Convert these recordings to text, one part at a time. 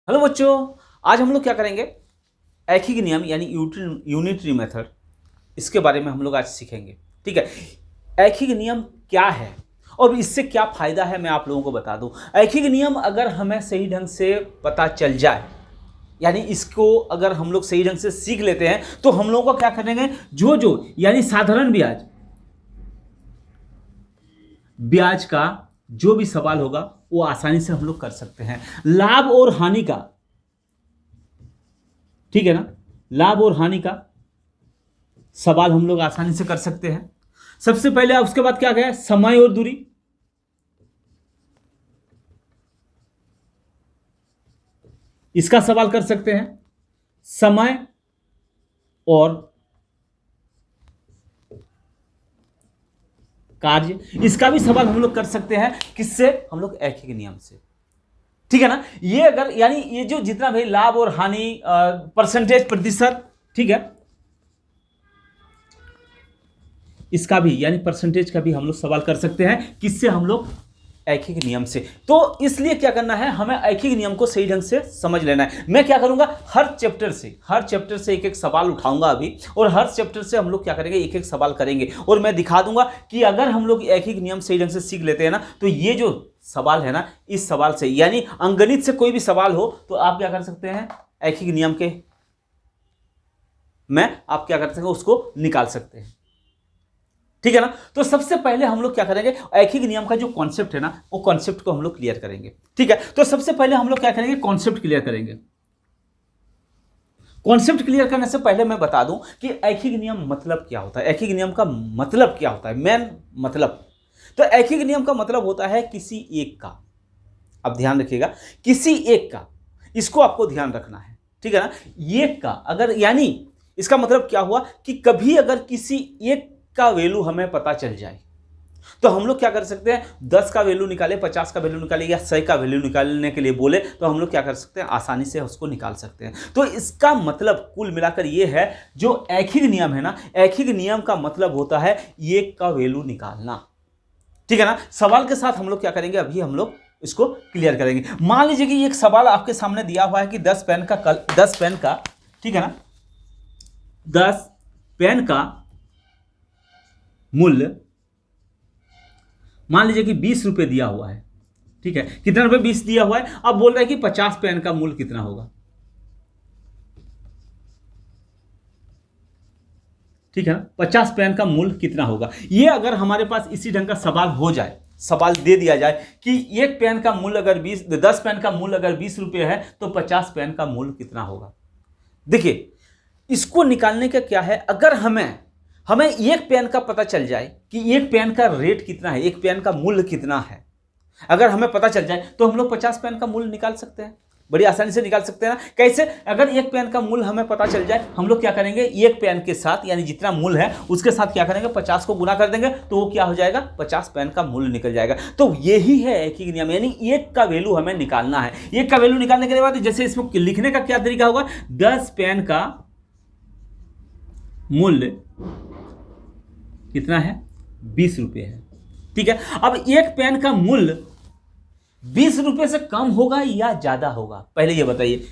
Hello बच्चों, आज हम लोग क्या करेंगे? ऐखिक नियम यानी यूनिटरी मेथड, इसके बारे में हम लोग आज सीखेंगे। ठीक है, ऐखिक नियम क्या है और इससे क्या फायदा है मैं आप लोगों को बता दूं। ऐखिक नियम अगर हमें सही ढंग से पता चल जाए, यानी इसको अगर हम लोग सही ढंग से सीख लेते हैं तो हम लोगों को क्या करेंगे, जो यानी साधारण ब्याज का जो भी सवाल होगा वो आसानी से हम लोग कर सकते हैं। लाभ और हानि का, ठीक है ना, लाभ और हानि का सवाल हम लोग आसानी से कर सकते हैं। सबसे पहले उसके बाद क्या गया, समय और दूरी। इसका सवाल कर सकते हैं। समय और कार्य, इसका भी सवाल हम लोग कर सकते हैं। किससे? हम लोग ऐखिक नियम से। ठीक है ना। ये अगर यानी ये जो जितना भी लाभ और हानि, परसेंटेज, प्रतिशत, ठीक है, इसका भी यानी परसेंटेज का भी हम लोग सवाल कर सकते हैं। किससे? हम लोग ऐखिक नियम से। तो इसलिए क्या करना है, हमें ऐखिक नियम को सही ढंग से समझ लेना है। मैं क्या करूंगा, हर चैप्टर से एक एक सवाल उठाऊंगा अभी, और हर चैप्टर से हम लोग क्या करेंगे, एक एक सवाल करेंगे और मैं दिखा दूंगा कि अगर हम लोग ऐखिक नियम सही ढंग से सीख लेते हैं ना, तो ये जो सवाल है ना, इस सवाल से यानी अंकगणित से कोई भी सवाल हो तो आप क्या कर सकते हैं, ऐखिक नियम के आप क्या कर सकते हैं, उसको निकाल सकते हैं। ठीक है ना। तो सबसे पहले हम लोग क्या करेंगे, ऐखिक नियम का जो कॉन्सेप्ट है ना, वो कॉन्सेप्ट को हम लोग क्लियर करेंगे। ठीक है, तो सबसे पहले हम लोग क्या करेंगे, कॉन्सेप्ट क्लियर करेंगे। कॉन्सेप्ट क्लियर करने से पहले मैं बता दूं कि ऐखिक नियम मतलब क्या होता है, ऐखिक नियम का मतलब क्या होता है, मेन मतलब। तो ऐखिक नियम का मतलब होता है किसी एक का, अब ध्यान रखिएगा, किसी एक का, इसको आपको ध्यान रखना है। ठीक है ना। एक का अगर, यानी इसका मतलब क्या हुआ कि कभी अगर किसी एक का वैल्यू हमें पता चल जाए तो हम लोग क्या कर सकते हैं, 10 का वैल्यू निकाले, 50 का वैल्यू निकाले या 100 का वैल्यू निकालने के लिए बोले तो हम लोग क्या कर सकते हैं, आसानी से उसको निकाल सकते हैं। तो इसका मतलब कुल मिलाकर ये है, जो ऐखिक नियम है ना, ऐखिक नियम का मतलब होता है एक का वैल्यू निकालना। ठीक है ना। सवाल के साथ हम लोग क्या करेंगे, अभी हम लोग इसको क्लियर करेंगे। मान लीजिए कि एक सवाल आपके सामने दिया हुआ है कि 10 पेन का, ठीक है ना, 10 पेन का मूल्य मान लीजिए कि 20 रुपए दिया हुआ है। ठीक है, कितना रुपए, 20 दिया हुआ है। अब बोल रहा है कि 50 पेन का मूल्य कितना होगा। ठीक है ना, 50 पेन का मूल्य कितना होगा। ये अगर हमारे पास इसी ढंग का सवाल हो जाए, सवाल दे दिया जाए कि एक पेन का मूल्य अगर 10 पेन का मूल्य अगर 20 रुपए है तो 50 पेन का मूल्य कितना होगा। देखिए, इसको निकालने का क्या है, अगर हमें एक पेन का पता चल जाए कि एक पेन का रेट कितना है, एक पेन का मूल्य कितना है, अगर हमें पता चल जाए तो हम लोग 50 पेन का मूल्य निकाल सकते हैं, बड़ी आसानी से निकाल सकते हैं ना। कैसे? अगर एक पेन का मूल्य हमें पता चल जाए, हम लोग क्या करेंगे, एक पेन के साथ यानी जितना मूल्य है उसके साथ क्या करेंगे, 50 को गुना कर देंगे तो वो क्या हो जाएगा, 50 पेन का मूल्य निकल जाएगा। तो यही है ऐखिक नियम, यानी एक का वैल्यू हमें निकालना है। एक का वैल्यू निकालने के बाद जैसे इसमें लिखने का क्या तरीका होगा, 10 पेन का मूल्य कितना है, 20 रुपये है। ठीक है, अब एक पेन का मूल्य 20 रुपये से कम होगा या ज्यादा होगा, पहले ये बताइए।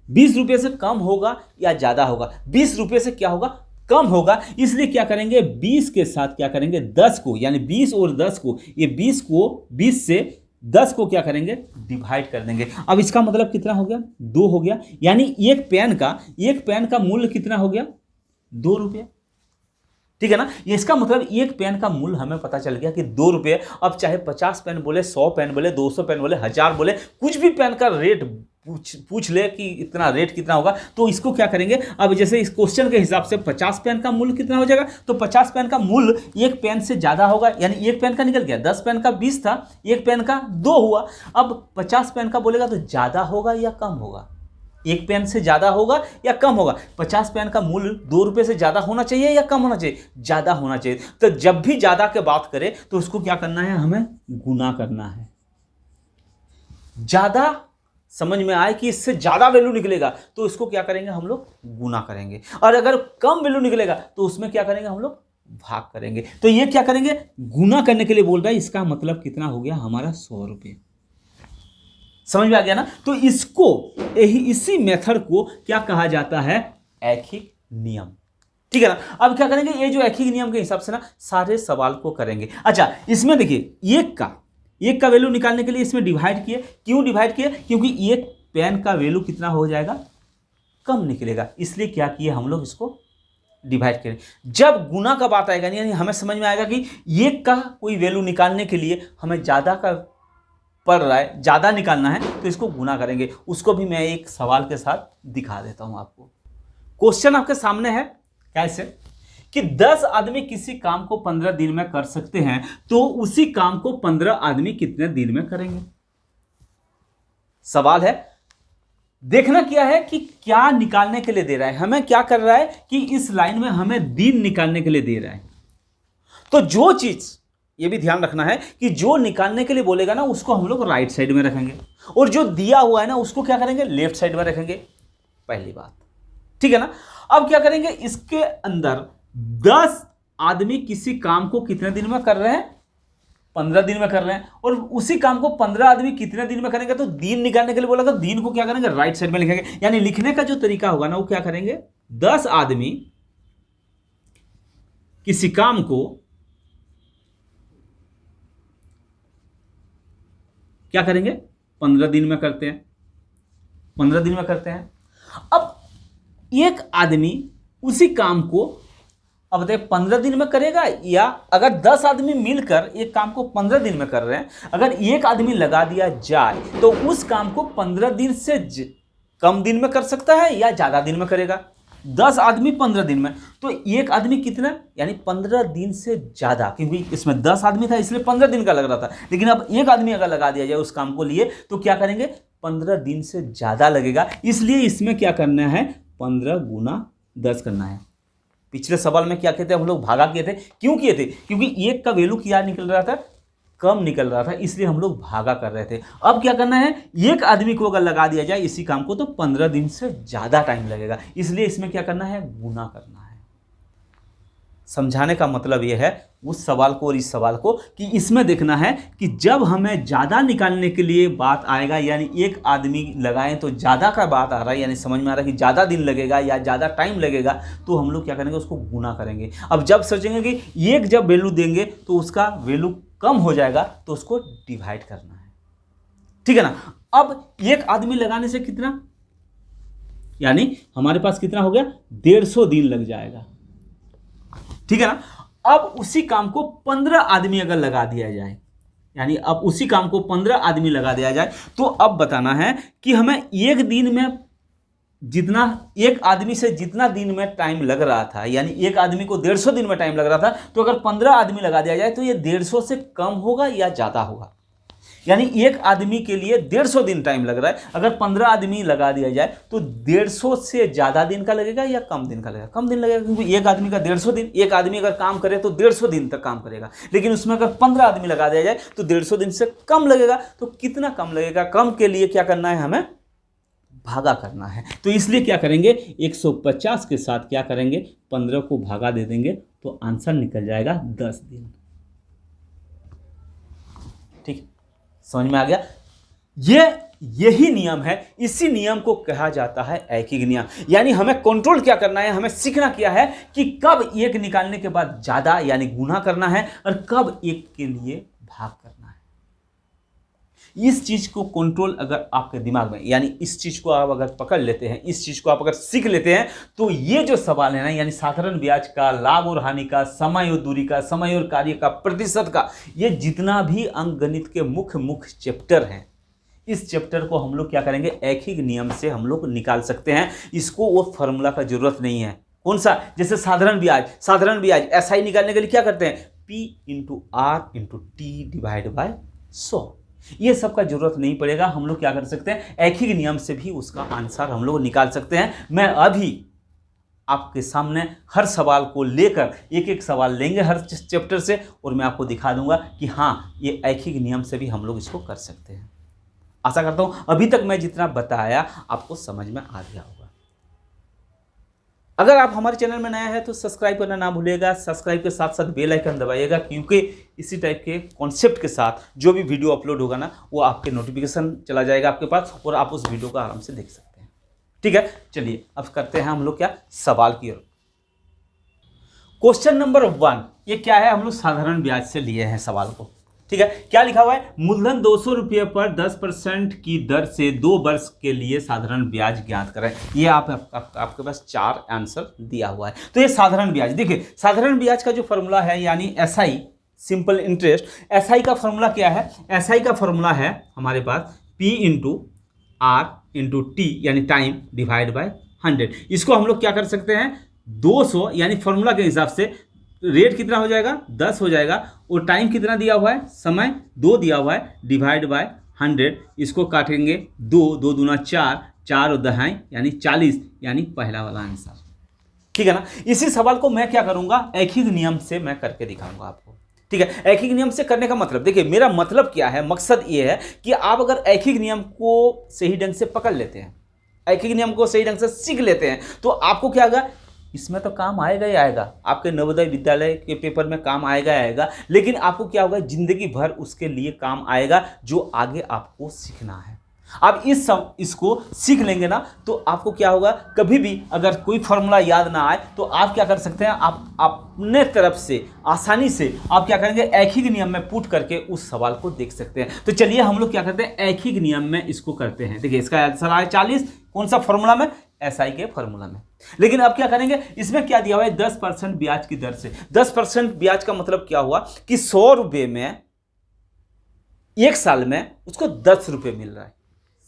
20 रुपये से कम होगा या ज्यादा होगा? 20 रुपये से क्या होगा, कम होगा। इसलिए क्या करेंगे, 20 के साथ क्या करेंगे, 10 को, यानी 20 और 10 को, ये 20 से 10 को क्या करेंगे, डिवाइड कर देंगे। अब इसका मतलब कितना हो गया, 2 हो गया। यानी एक पेन का मूल्य कितना हो गया, 2 रुपये। ठीक है ना। ये इसका मतलब एक पेन का मूल्य हमें पता चल गया कि 2 रुपये। अब चाहे 50 पेन बोले, 100 पेन बोले, 200 पेन बोले, 1000 बोले, कुछ भी पेन का रेट पूछ ले कि इतना रेट कितना होगा, तो इसको क्या करेंगे, अब जैसे इस क्वेश्चन के हिसाब से 50 पेन का मूल्य कितना हो जाएगा, तो 50 पेन का मूल्य एक पेन से ज्यादा होगा। यानी एक पेन का निकल गया, 10 पेन का 20 था, एक पेन का 2 हुआ। अब 50 पेन का बोलेगा तो ज्यादा होगा या कम होगा, एक पेन से ज्यादा होगा या कम होगा। 50 पेन का मूल्य 2 रुपए से ज्यादा होना चाहिए या कम होना चाहिए, ज्यादा होना चाहिए। तो जब भी ज्यादा की बात करें तो उसको क्या करना है, हमें गुना करना है। ज्यादा समझ में आए कि इससे ज्यादा वैल्यू निकलेगा तो इसको क्या करेंगे, हम लोग गुना करेंगे। और अगर कम वैल्यू निकलेगा तो उसमें क्या करेंगे, हम लोग भाग करेंगे। तो ये क्या करेंगे, गुना करने के लिए बोल रहा है। इसका मतलब कितना हो गया हमारा, 100 रुपये। समझ में आ गया ना। तो इसको इसी मेथड को क्या कहा जाता है, ऐखिक नियम। ठीक है ना। अब क्या करेंगे, ये जो ऐखिक नियम के हिसाब से ना सारे सवाल को करेंगे। अच्छा, इसमें देखिए एक का वैल्यू निकालने के लिए इसमें डिवाइड किए। क्यों डिवाइड किए, क्योंकि एक पेन का वैल्यू कितना हो जाएगा, कम निकलेगा, इसलिए क्या किए हम लोग इसको डिवाइड करें। जब गुना का बात आएगा, यानी हमें समझ में आएगा कि एक का कोई वैल्यू निकालने के लिए हमें ज़्यादा का पड़ रहा है, ज़्यादा निकालना है, तो इसको गुना करेंगे। उसको भी मैं एक सवाल के साथ दिखा देता हूं आपको। क्वेश्चन आपके सामने है, कैसे कि 10 आदमी किसी काम को 15 दिन में कर सकते हैं, तो उसी काम को 15 आदमी कितने दिन में करेंगे। सवाल है, देखना क्या है कि क्या निकालने के लिए दे रहा है, हमें क्या कर रहा है कि इस लाइन में हमें दिन निकालने के लिए दे रहा है। तो जो चीज, ये भी ध्यान रखना है कि जो निकालने के लिए बोलेगा ना उसको हम लोग राइट साइड में रखेंगे, और जो दिया हुआ है ना उसको क्या करेंगे, लेफ्ट साइड में रखेंगे। पहली बात, ठीक है ना। अब क्या करेंगे, इसके अंदर 10 आदमी किसी काम को कितने दिन में कर रहे हैं, 15 दिन में कर रहे हैं, और उसी काम को 15 आदमी कितने दिन में करेंगे। तो दिन निकालने के लिए बोला, तो दिन को क्या करेंगे, राइट साइड में लिखेंगे। यानी लिखने का जो तरीका होगा ना वो क्या करेंगे, 10 आदमी किसी काम को क्या करेंगे, 15 दिन में करते हैं, 15 दिन में करते हैं। अब एक आदमी उसी काम को, अब बताइए 15 दिन में करेगा, या अगर 10 आदमी मिलकर एक काम को 15 दिन में कर रहे हैं, अगर एक आदमी लगा दिया जाए तो उस काम को 15 दिन से कम दिन में कर सकता है या ज़्यादा दिन में करेगा। 10 आदमी 15 दिन में, तो एक आदमी कितना, यानी 15 दिन से ज़्यादा, क्योंकि इसमें 10 आदमी था इसलिए 15 दिन का लग रहा था। लेकिन अब एक आदमी अगर लगा दिया जाए उस काम को लिए, तो क्या करेंगे, 15 दिन से ज़्यादा लगेगा। इसलिए इसमें क्या करना है, 15 गुना 10 करना है। पिछले सवाल में क्या कहते हैं हम लोग, भागा किए थे। क्यों किए थे, क्योंकि एक का वैल्यू क्या निकल रहा था, कम निकल रहा था, इसलिए हम लोग भागा कर रहे थे। अब क्या करना है, एक आदमी को अगर लगा दिया जाए इसी काम को तो 15 दिन से ज़्यादा टाइम लगेगा, इसलिए इसमें क्या करना है, गुना करना है। समझाने का मतलब यह है उस सवाल को और इस सवाल को, कि इसमें देखना है कि जब हमें ज़्यादा निकालने के लिए बात आएगा, यानी एक आदमी लगाएं तो ज़्यादा का बात आ रहा है, यानी समझ में आ रहा है कि ज़्यादा दिन लगेगा या ज़्यादा टाइम लगेगा, तो हम लोग क्या करेंगे, उसको गुना करेंगे। अब जब सोचेंगे कि एक जब वैल्यू देंगे तो उसका वैल्यू कम हो जाएगा, तो उसको डिवाइड करना है, ठीक है ना। अब एक आदमी लगाने से कितना, यानी हमारे पास कितना हो गया, 150 दिन लग जाएगा, ठीक है ना। अब उसी काम को 15 आदमी अगर लगा दिया जाए, यानी अब उसी काम को 15 आदमी लगा दिया जाए, तो अब बताना है कि हमें एक दिन में जितना, एक आदमी से जितना दिन में टाइम लग रहा था, यानी एक आदमी को 150 दिन में टाइम लग रहा था, तो अगर 15 आदमी लगा दिया जाए तो ये 150 से कम होगा या ज़्यादा होगा। यानी एक आदमी के लिए 150 दिन टाइम लग रहा है, अगर 15 आदमी लगा दिया जाए तो 150 से ज़्यादा दिन का लगेगा या कम दिन का लगेगा, कम दिन लगेगा, क्योंकि एक आदमी का 150 दिन, एक आदमी अगर काम करे तो 150 दिन तक काम करेगा। लेकिन उसमें अगर 15 आदमी लगा दिया जाए तो 150 दिन से कम लगेगा। तो कितना कम लगेगा, कम के लिए क्या करना है, हमें भागा करना है। तो इसलिए क्या करेंगे, 150 के साथ क्या करेंगे, 15 को भागा दे देंगे, तो आंसर निकल जाएगा 10 दिन। ठीक, समझ में आ गया। यही नियम है, इसी नियम को कहा जाता है ऐखिक नियम। यानी हमें कंट्रोल क्या करना है, हमें सीखना क्या है कि कब एक निकालने के बाद ज्यादा यानी गुना करना है, और कब एक के लिए भाग करना है। इस चीज को कंट्रोल अगर आपके दिमाग में, यानी इस चीज को आप अगर पकड़ लेते हैं, इस चीज को आप अगर सीख लेते हैं, तो ये जो सवाल है ना, यानी साधारण ब्याज का, लाभ और हानि का, समय और दूरी का, समय और कार्य का, प्रतिशत का, ये जितना भी अंकगणित के मुख्य चैप्टर हैं, इस चैप्टर को हम लोग क्या करेंगे, ऐखिक नियम से हम लोग निकाल सकते हैं। इसको वो फॉर्मूला का जरूरत नहीं है। कौन सा, जैसे साधारण ब्याज एसआई निकालने के लिए क्या करते हैं, P × R × T divide by 100, ये सब का जरूरत नहीं पड़ेगा। हम लोग क्या कर सकते हैं, ऐखिक नियम से भी उसका आंसर हम लोग निकाल सकते हैं। मैं अभी आपके सामने हर सवाल को लेकर एक एक सवाल लेंगे हर चैप्टर से, और मैं आपको दिखा दूंगा कि हाँ, ये ऐखिक नियम से भी हम लोग इसको कर सकते हैं। आशा करता हूं अभी तक मैं जितना बताया आपको समझ में आ गया होगा। अगर आप हमारे चैनल में नया है तो सब्सक्राइब करना ना भूलिएगा, सब्सक्राइब के साथ साथ बेल आइकन दबाइएगा, क्योंकि इसी टाइप के कॉन्सेप्ट के साथ जो भी वीडियो अपलोड होगा ना वो आपके नोटिफिकेशन चला जाएगा आपके पास और आप उस वीडियो को आराम से देख सकते हैं। ठीक है, चलिए अब करते हैं हम लोग क्या सवाल की ओर। क्वेश्चन नंबर 1, ये क्या है, हम लोग साधारण ब्याज से लिए हैं सवाल को। ठीक है, क्या लिखा हुआ है, मूलधन 200 रुपये पर 10% की दर से 2 वर्ष के लिए साधारण ब्याज ज्ञात करें। ये आपके पास 4 आंसर दिया हुआ है। तो ये साधारण ब्याज, देखिए साधारण ब्याज का जो फॉर्मूला है यानी एसआई, सिंपल इंटरेस्ट, एसआई का फॉर्मूला क्या है, एसआई का फॉर्मूला है हमारे पास P into R into T यानी टाइम डिवाइड बाय 100। इसको हम लोग क्या कर सकते हैं, 200 यानी फॉर्मूला के हिसाब से रेट कितना हो जाएगा 10 हो जाएगा और टाइम कितना दिया हुआ है, समय 2 दिया हुआ है, डिवाइड बाय 100। इसको काटेंगे 2 2 दूना 4, 4 और दहाई यानी 40 यानी पहला वाला आंसर। ठीक है ना। इसी सवाल को मैं क्या करूंगा, एक ही नियम से मैं करके दिखाऊंगा आपको। ठीक है, एक ही नियम से करने का मतलब, देखिए मेरा मतलब क्या है, मकसद ये है कि आप अगर एक ही नियम को सही ढंग से पकड़ लेते हैं, एक ही नियम को सही ढंग से सीख लेते हैं, तो आपको क्या होगा, इसमें तो काम आएगा ही आएगा, आपके नवोदय विद्यालय के पेपर में काम आएगा ही आएगा, लेकिन आपको क्या होगा, जिंदगी भर उसके लिए काम आएगा जो आगे आपको सीखना है। आप इसको सीख लेंगे ना तो आपको क्या होगा, कभी भी अगर कोई फॉर्मूला याद ना आए तो आप क्या कर सकते हैं, आप अपने तरफ से आसानी से आप क्या करेंगे, एक ही नियम में पुट करके उस सवाल को देख सकते हैं। तो चलिए हम लोग क्या करते हैं, एक ही नियम में इसको करते हैं। देखिए इसका आंसर आया 40, कौन सा फॉर्मूला में, एसआई के फॉर्मूला में। लेकिन अब क्या करेंगे, इसमें क्या दिया हुआ है, 10% ब्याज की दर से। 10% ब्याज का मतलब क्या हुआ कि 100 रुपये में 1 साल में उसको 10 रुपये मिल रहा है।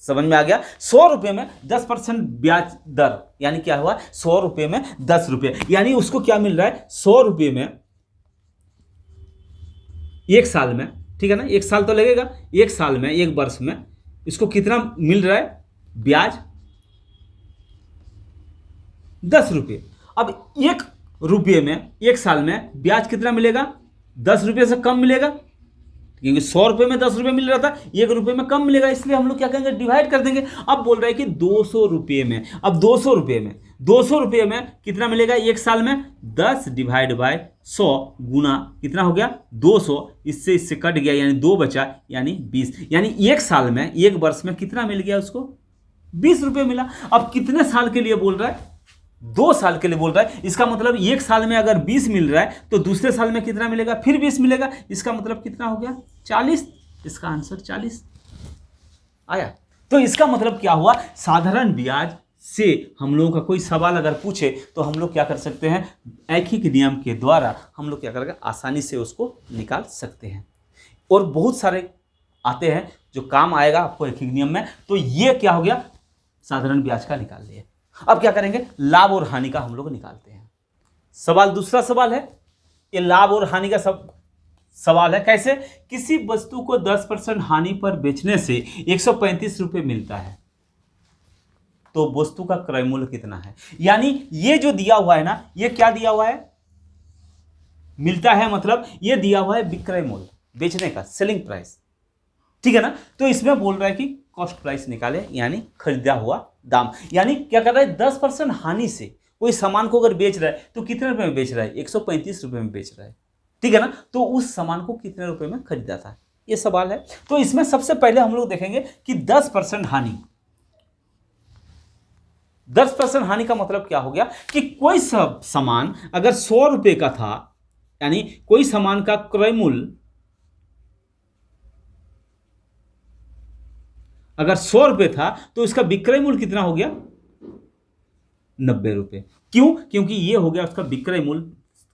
समझ में आ गया, 100 रुपये में 10% ब्याज दर यानी क्या हुआ, 100 रुपये में 10 रुपये, यानी उसको क्या मिल रहा है, 100 रुपये में 1 साल में, ठीक है ना, 1 साल तो लगेगा, 1 साल में 1 वर्ष में इसको कितना मिल रहा है ब्याज, 10 रुपये। अब 1 रुपये में 1 साल में ब्याज कितना मिलेगा, 10 रुपये से कम मिलेगा, क्योंकि 100 रुपये में 10 रुपये मिल रहा था, 1 रुपये में कम मिलेगा, इसलिए हम लोग क्या करेंगे, डिवाइड कर देंगे। अब बोल रहा है कि 200 रुपये में, अब 200 रुपये में कितना मिलेगा 1 साल में, 10 डिवाइड बाय 100 गुना कितना हो गया 200, इससे कट गया यानी 2 बचा यानी 20, यानी 1 साल में 1 वर्ष में कितना मिल गया उसको, 20 रुपये मिला। अब कितने साल के लिए बोल रहा है, 2 साल के लिए बोल रहा है। इसका मतलब 1 साल में अगर 20 मिल रहा है तो दूसरे साल में कितना मिलेगा, फिर 20 मिलेगा, इसका मतलब कितना हो गया 40। इसका आंसर 40 आया। तो इसका मतलब क्या हुआ, साधारण ब्याज से हम लोगों का कोई सवाल अगर पूछे तो हम लोग क्या कर सकते हैं, एक ही नियम के द्वारा हम लोग क्या करेंगे, आसानी से उसको निकाल सकते हैं। और बहुत सारे आते हैं जो काम आएगा आपको एक ही नियम में। तो ये क्या हो गया, साधारण ब्याज का निकाल लिए। अब क्या करेंगे, लाभ और हानि का हम लोग निकालते हैं। सवाल, दूसरा सवाल है, ये लाभ और हानि का सवाल है। कैसे, किसी वस्तु को 10% हानि पर बेचने से 135 रुपये मिलता है, तो वस्तु का क्रय मूल्य कितना है। यानी ये जो दिया हुआ है ना, ये क्या दिया हुआ है, मिलता है मतलब ये दिया हुआ है विक्रय मूल्य, बेचने का सेलिंग प्राइस, ठीक है ना। तो इसमें बोल रहा है कि कॉस्ट प्राइस निकाले, यानी खरीदा हुआ दाम। यानी क्या कर रहा है, 10% हानि से कोई सामान को अगर बेच रहा है तो कितने रुपए में बेच रहा है, 135 रुपये में बेच रहा है, ठीक है ना। तो उस सामान को कितने रुपए में खरीदा था, ये सवाल है। तो इसमें सबसे पहले हम लोग देखेंगे कि 10% हानि, 10% हानि का मतलब क्या हो गया कि कोई सब सामान अगर 100 रुपये का था, यानी कोई सामान का क्रय मूल्य अगर 100 रुपये था तो इसका विक्रय मूल्य कितना हो गया, 90 रुपये। क्यों, क्योंकि ये हो गया उसका विक्रय मूल्य,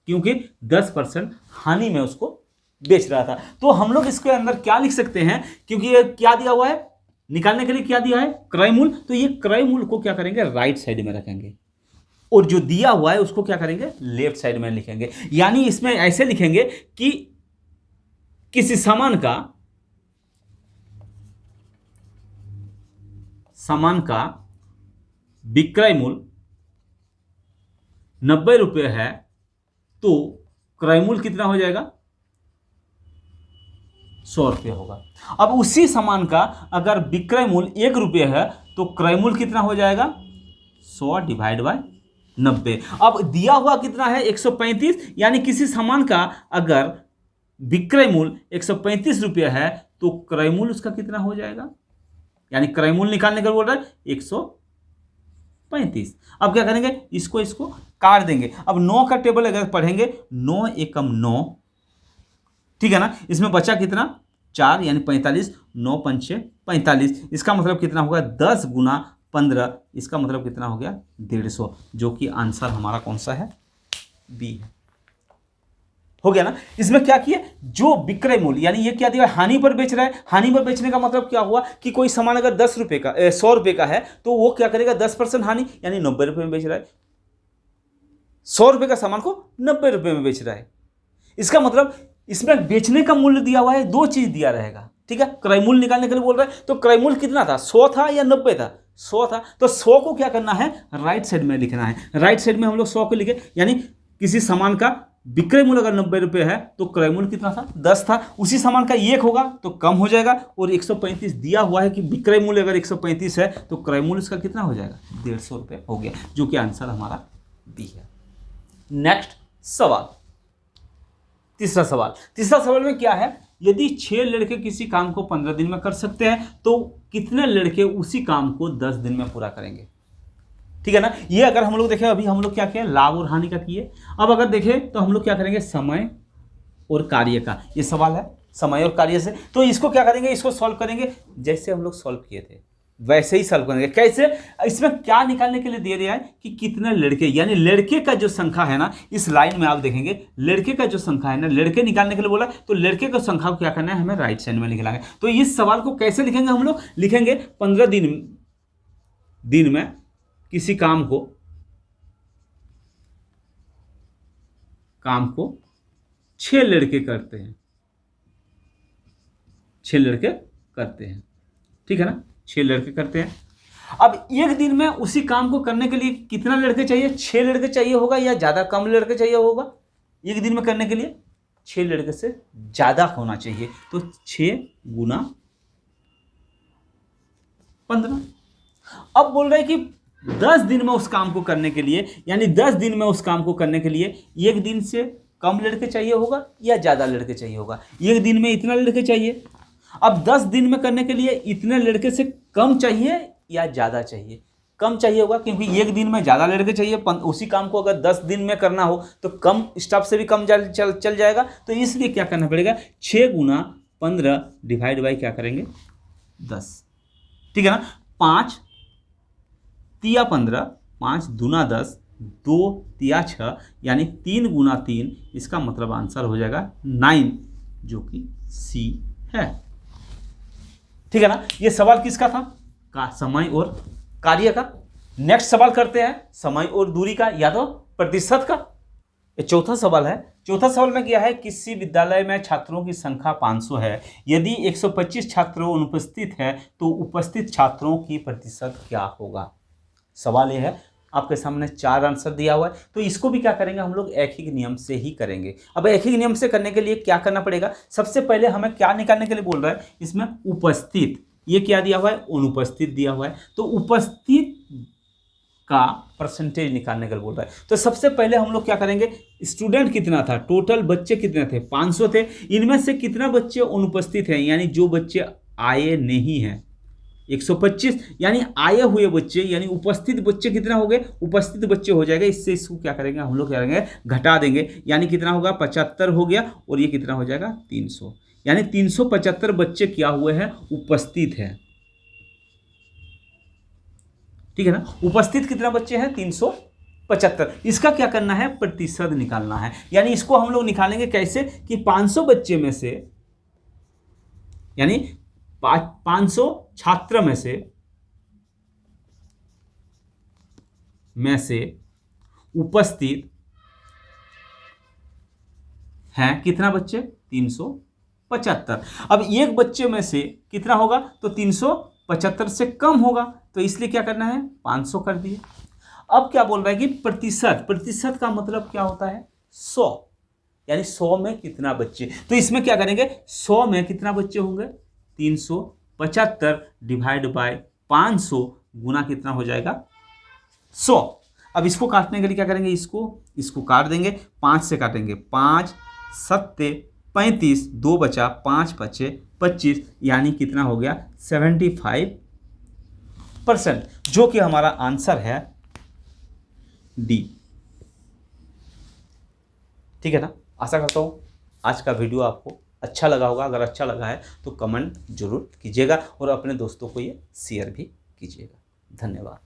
क्योंकि 10% हानि में उसको बेच रहा था। तो हम लोग इसके अंदर क्या लिख सकते हैं, क्योंकि ये क्या दिया हुआ है, निकालने के लिए क्या दिया है, क्रय मूल्य। तो ये क्रय मूल्य को क्या करेंगे, राइट साइड में रखेंगे, और जो दिया हुआ है उसको क्या करेंगे, लेफ्ट साइड में लिखेंगे। यानी इसमें ऐसे लिखेंगे कि किसी सामान का विक्रय मूल्य 90 रुपये है, तो क्रय मूल्य कितना हो जाएगा, 100 रुपये होगा। अब उसी सामान का अगर विक्रय मूल्य 1 रुपये है तो क्रय मूल्य कितना हो जाएगा, 100 डिवाइड बाय 90। अब दिया हुआ कितना है 135, यानी किसी सामान का अगर विक्रय मूल्य 135 रुपये है तो क्रय मूल्य उसका कितना हो जाएगा, यानी क्रय मूल्य निकालने का बोल रहा है 135। अब क्या करेंगे, इसको काट देंगे। अब 9 का टेबल अगर पढ़ेंगे 9 एकम 9, ठीक है ना, इसमें बचा कितना 4 यानी 45, 9 पंचे 45, इसका मतलब कितना होगा 10 गुना 15, इसका मतलब कितना हो गया 150, जो कि आंसर हमारा कौन सा है, बी है। हो गया ना। इसमें क्या किया, जो विक्रय मूल्य यानी ये क्या दिया, हानि पर बेच रहा है। हानि पर बेचने का मतलब क्या हुआ कि कोई सामान अगर 10 रुपए का 100 रुपए का है तो वो क्या करेगा 10% हानि, यानी 90 रुपए में बेच रहा है। 100 रुपए का सामान को 90 रुपए में बेच रहा है। इसका मतलब इसमें बेचने का मूल्य दिया हुआ है, 2 चीज दिया रहेगा, ठीक है। क्रय मूल्य निकालने के लिए बोल रहा है, तो क्रय मूल्य कितना था, 100 था या 90 था, 100 था। तो 100 को क्या करना है, राइट साइड में लिखना है। राइट साइड में हम लोग 100 को लिखे, यानी किसी सामान का विक्रय मूल्य अगर 90 रुपये है तो क्रय मूल्य कितना था 10 था। उसी सामान का 1 होगा तो कम हो जाएगा, और 135 दिया हुआ है कि विक्रय मूल्य अगर 135 है तो क्रय मूल्य इसका कितना हो जाएगा 150 रुपये हो गया, जो कि आंसर हमारा बी है। नेक्स्ट सवाल, तीसरा सवाल में क्या है, यदि 6 लड़के किसी काम को 15 दिन में कर सकते हैं तो कितने लड़के उसी काम को 10 दिन में पूरा करेंगे, ठीक है ना। ये अगर हम लोग देखें, अभी हम लोग क्या किए, लाभ और हानि का किए। अब अगर देखें तो हम लोग क्या करेंगे, समय और कार्य का ये सवाल है, समय और कार्य से। तो इसको क्या करेंगे, इसको सॉल्व करेंगे जैसे हम लोग सॉल्व किए थे वैसे ही सॉल्व करेंगे। कैसे, इसमें क्या निकालने के लिए दे दिया है कि कितने लड़के, यानी लड़के का जो संख्या है ना, इस लाइन में आप देखेंगे लड़के का जो संख्या है ना, लड़के निकालने के लिए बोला, तो लड़के का संख्या को क्या करना है, हमें राइट साइड में लिखना है। तो इस सवाल को कैसे लिखेंगे, हम लोग लिखेंगे 15 दिन में किसी काम को 6 लड़के करते हैं, 6 लड़के करते हैं, ठीक है ना, 6 लड़के करते हैं। अब एक दिन में उसी काम को करने के लिए कितना लड़के चाहिए, 6 लड़के चाहिए होगा या ज्यादा कम लड़के चाहिए होगा, एक दिन में करने के लिए 6 लड़के से ज्यादा होना चाहिए। तो 6 गुना 15। अब बोल रहे हैं कि 10 दिन में उस काम को करने के लिए, यानी 10 दिन में उस काम को करने के लिए एक दिन से कम लड़के चाहिए होगा या ज़्यादा लड़के चाहिए होगा, एक दिन में इतना लड़के चाहिए। अब 10 दिन में करने के लिए इतने लड़के से कम चाहिए या ज़्यादा चाहिए, कम चाहिए होगा, क्योंकि एक दिन में ज़्यादा लड़के चाहिए। उसी काम को अगर 10 दिन में करना हो तो कम स्टाफ से भी कम चल जाएगा। तो इसलिए क्या करना पड़ेगा, 6 गुना 15 डिवाइड बाई क्या करेंगे 10, ठीक है ना। 5 तिया 15, 5 दूना 10, 2 तिया 6, यानी 3 गुना 3, इसका मतलब आंसर हो जाएगा 9, जो कि सी है, ठीक है ना। ये सवाल किसका था, समय और कार्य का। नेक्स्ट सवाल करते हैं समय और दूरी का या तो प्रतिशत का। ये चौथा सवाल है। चौथा सवाल में क्या है, किसी विद्यालय में छात्रों की संख्या 500 है, यदि 125 छात्र अनुपस्थित है तो उपस्थित छात्रों की प्रतिशत क्या होगा। सवाल ये है, आपके सामने 4 आंसर दिया हुआ है, तो इसको भी क्या करेंगे हम लोग एक ही नियम से ही करेंगे। अब एक ही नियम से करने के लिए क्या करना पड़ेगा, सबसे पहले हमें क्या निकालने के लिए बोल रहा है, इसमें उपस्थित, ये क्या दिया हुआ है, अनुपस्थित दिया हुआ है, तो उपस्थित का परसेंटेज निकालने के लिए बोल रहा है। तो सबसे पहले हम लोग क्या करेंगे, स्टूडेंट कितना था, टोटल बच्चे कितने थे 500 थे, इनमें से कितना बच्चे अनुपस्थित हैं, यानी जो बच्चे आए नहीं हैं 125, यानी आए हुए बच्चे, यानी उपस्थित बच्चे कितना हो गए, उपस्थित बच्चे हो जाएगा। इससे इसको क्या करेंगे हम लोग, क्या करेंगे घटा देंगे, यानी कितना होगा 75 हो गया, और ये कितना हो जाएगा 300, यानी 375 बच्चे क्या हुए हैं, उपस्थित हैं, ठीक है ना। उपस्थित कितना बच्चे हैं 375। इसका क्या करना है, प्रतिशत निकालना है, यानी इसको हम लोग निकालेंगे कैसे कि 500 बच्चे में से, यानी 500 छात्र में से उपस्थित हैं कितना बच्चे 375। अब एक बच्चे में से कितना होगा, तो 375 से कम होगा, तो इसलिए क्या करना है 500 कर दिए। अब क्या बोल रहा है कि प्रतिशत, प्रतिशत का मतलब क्या होता है 100, यानी 100 में कितना बच्चे, तो इसमें क्या करेंगे 100 में कितना बच्चे होंगे 375 डिवाइड बाय 500 गुना कितना हो जाएगा 100। अब इसको काटने के लिए क्या करेंगे, इसको काट देंगे, 5 से काटेंगे, 5 7 35, 2 बचा, 5 बचे 25, यानी कितना हो गया 75%, जो कि हमारा आंसर है डी। ठीक है ना। आशा करता हूँ आज का वीडियो आपको अच्छा लगा होगा। अगर अच्छा लगा है तो कमेंट जरूर कीजिएगा और अपने दोस्तों को ये शेयर भी कीजिएगा। धन्यवाद।